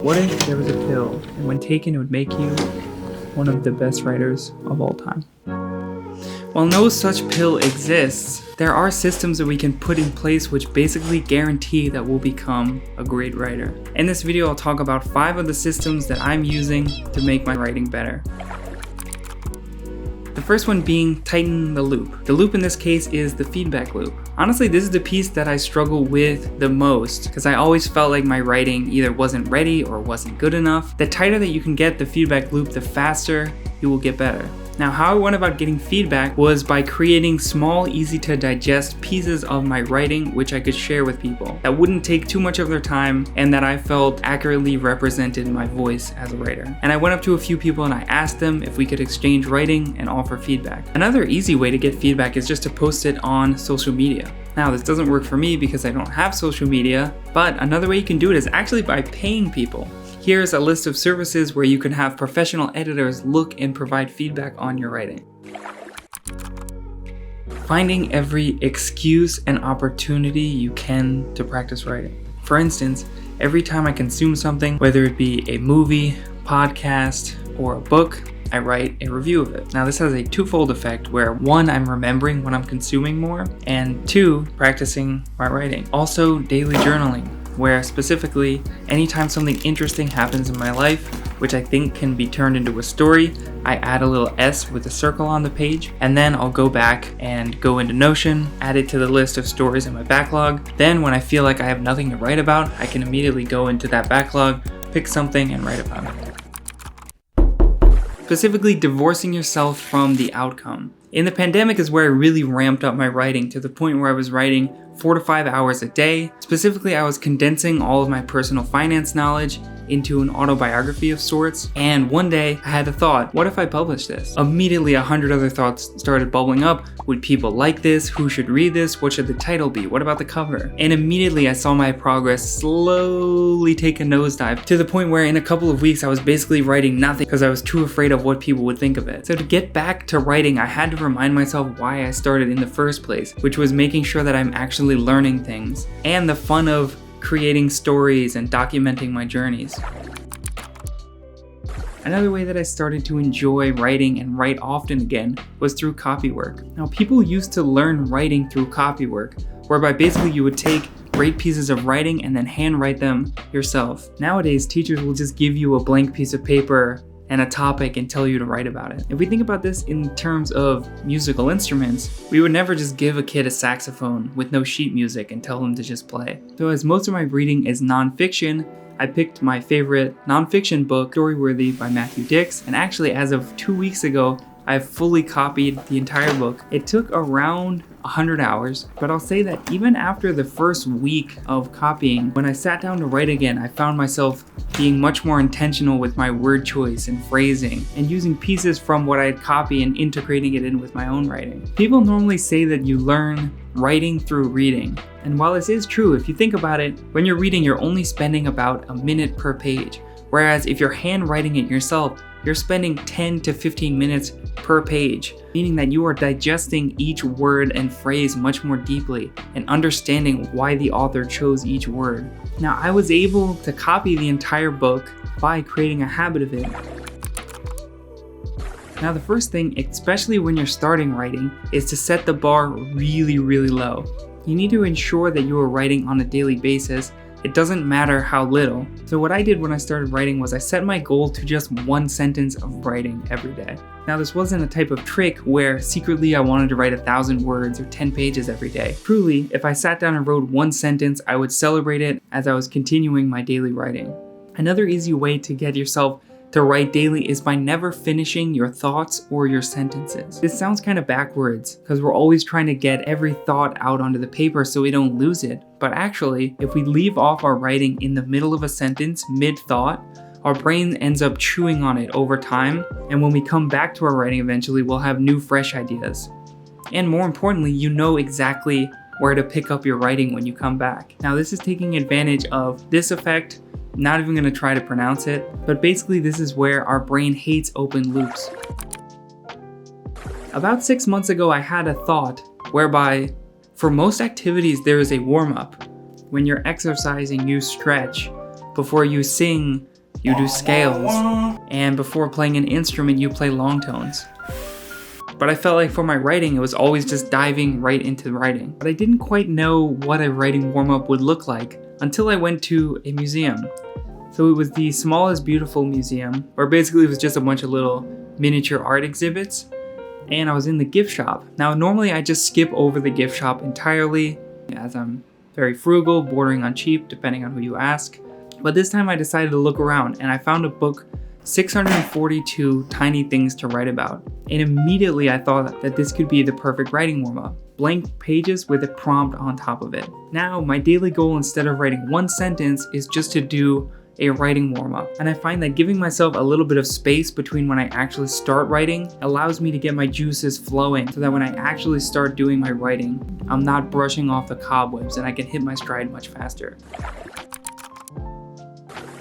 What if there was a pill, and when taken it would make you one of the best writers of all time? While no such pill exists, there are systems that we can put in place which basically guarantee that we'll become a great writer. In this video, I'll talk about 5 of the systems that I'm using to make my writing better. The first one being tighten the loop. The loop in this case is the feedback loop. Honestly, this is the piece that I struggle with the most because I always felt like my writing either wasn't ready or wasn't good enough. The tighter that you can get the feedback loop, the faster you will get better. Now, how I went about getting feedback was by creating small, easy to digest pieces of my writing which I could share with people that wouldn't take too much of their time and that I felt accurately represented my voice as a writer. And I went up to a few people and I asked them if we could exchange writing and offer feedback. Another easy way to get feedback is just to post it on social media. Now, this doesn't work for me because I don't have social media, but another way you can do it is actually by paying people. Here's a list of services where you can have professional editors look and provide feedback on your writing. Finding every excuse and opportunity you can to practice writing. For instance, every time I consume something, whether it be a movie, podcast, or a book, I write a review of it. Now, this has a twofold effect where 1, I'm remembering what I'm consuming more, and 2, practicing my writing. Also, daily journaling, where specifically, anytime something interesting happens in my life, which I think can be turned into a story, I add a little S with a circle on the page, and then I'll go back and go into Notion, add it to the list of stories in my backlog. Then when I feel like I have nothing to write about, I can immediately go into that backlog, pick something, and write about it. Specifically, divorcing yourself from the outcome. In the pandemic is where I really ramped up my writing to the point where I was writing 4 to 5 hours a day. Specifically, I was condensing all of my personal finance knowledge into an autobiography of sorts. And one day I had the thought, what if I publish this? Immediately 100 other thoughts started bubbling up. Would people like this? Who should read this? What should the title be? What about the cover? And immediately I saw my progress slowly take a nosedive to the point where in a couple of weeks I was basically writing nothing because I was too afraid of what people would think of it. So to get back to writing, I had to remind myself why I started in the first place, which was making sure that I'm actually learning things and the fun of creating stories and documenting my journeys. Another way that I started to enjoy writing and write often again was through copy work. Now, people used to learn writing through copy work, whereby basically you would take great pieces of writing and then handwrite them yourself. Nowadays, teachers will just give you a blank piece of paper and a topic and tell you to write about it. If we think about this in terms of musical instruments, we would never just give a kid a saxophone with no sheet music and tell them to just play. So as most of my reading is nonfiction, I picked my favorite nonfiction book, Storyworthy by Matthew Dix, and actually as of 2 weeks ago, I've fully copied the entire book. It took around 100 hours, but I'll say that even after the first week of copying, when I sat down to write again, I found myself being much more intentional with my word choice and phrasing, and using pieces from what I had copied and integrating it in with my own writing. People normally say that you learn writing through reading. And while this is true, if you think about it, when you're reading, you're only spending about a minute per page. Whereas if you're handwriting it yourself, you're spending 10 to 15 minutes per page, meaning that you are digesting each word and phrase much more deeply and understanding why the author chose each word. Now, I was able to copy the entire book by creating a habit of it. Now, the first thing, especially when you're starting writing, is to set the bar really, really low. You need to ensure that you are writing on a daily basis. It doesn't matter how little. So what I did when I started writing was I set my goal to just 1 sentence of writing every day. Now, this wasn't a type of trick where secretly I wanted to write 1,000 words or 10 pages every day. Truly, if I sat down and wrote 1 sentence, I would celebrate it as I was continuing my daily writing. Another easy way to get yourself to write daily is by never finishing your thoughts or your sentences. This sounds kind of backwards because we're always trying to get every thought out onto the paper so we don't lose it. But actually, if we leave off our writing in the middle of a sentence, mid-thought, our brain ends up chewing on it over time. And when we come back to our writing eventually, we'll have new, fresh ideas. And more importantly, you know exactly where to pick up your writing when you come back. Now, this is taking advantage of this effect. Not even gonna try to pronounce it, but basically this is where our brain hates open loops. About 6 months ago, I had a thought whereby for most activities there is a warm-up. When you're exercising, you stretch. Before you sing, you do scales, and before playing an instrument, you play long tones. But I felt like for my writing, it was always just diving right into writing. But I didn't quite know what a writing warm-up would look like until I went to a museum. So it was the Small is Beautiful Museum, where basically it was just a bunch of little miniature art exhibits. And I was in the gift shop. Now, normally I just skip over the gift shop entirely, as I'm very frugal, bordering on cheap, depending on who you ask. But this time I decided to look around, and I found a book, 642 Tiny Things to Write About. And immediately I thought that this could be the perfect writing warm-up. Blank pages with a prompt on top of it. Now, my daily goal, instead of writing one sentence, is just to do a writing warm-up. And I find that giving myself a little bit of space between when I actually start writing allows me to get my juices flowing, so that when I actually start doing my writing, I'm not brushing off the cobwebs and I can hit my stride much faster.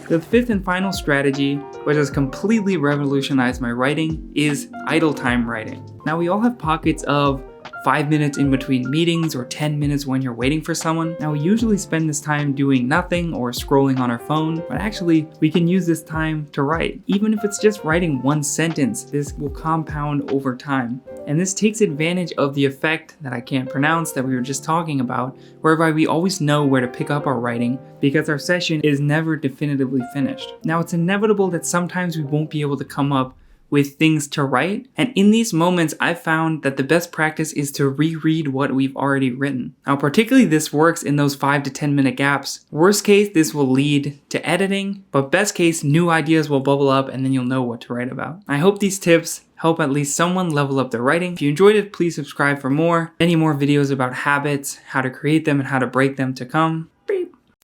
The fifth and final strategy, which has completely revolutionized my writing, is idle time writing. Now, we all have pockets of 5 minutes in between meetings or 10 minutes when you're waiting for someone. Now, we usually spend this time doing nothing or scrolling on our phone, but actually we can use this time to write. Even if it's just writing one sentence, this will compound over time. And this takes advantage of the effect that I can't pronounce that we were just talking about, whereby we always know where to pick up our writing because our session is never definitively finished. Now, it's inevitable that sometimes we won't be able to come up with things to write, and in these moments I've found that the best practice is to reread what we've already written. Now, particularly this works in those 5 to 10 minute gaps. Worst case, this will lead to editing, but best case, new ideas will bubble up and then you'll know what to write about. I hope these tips help at least someone level up their writing. If you enjoyed it, please subscribe for more. Any more videos about habits, how to create them, and how to break them to come.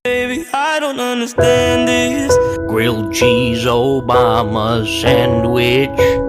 Baby, I don't understand this. Grilled cheese Obama sandwich.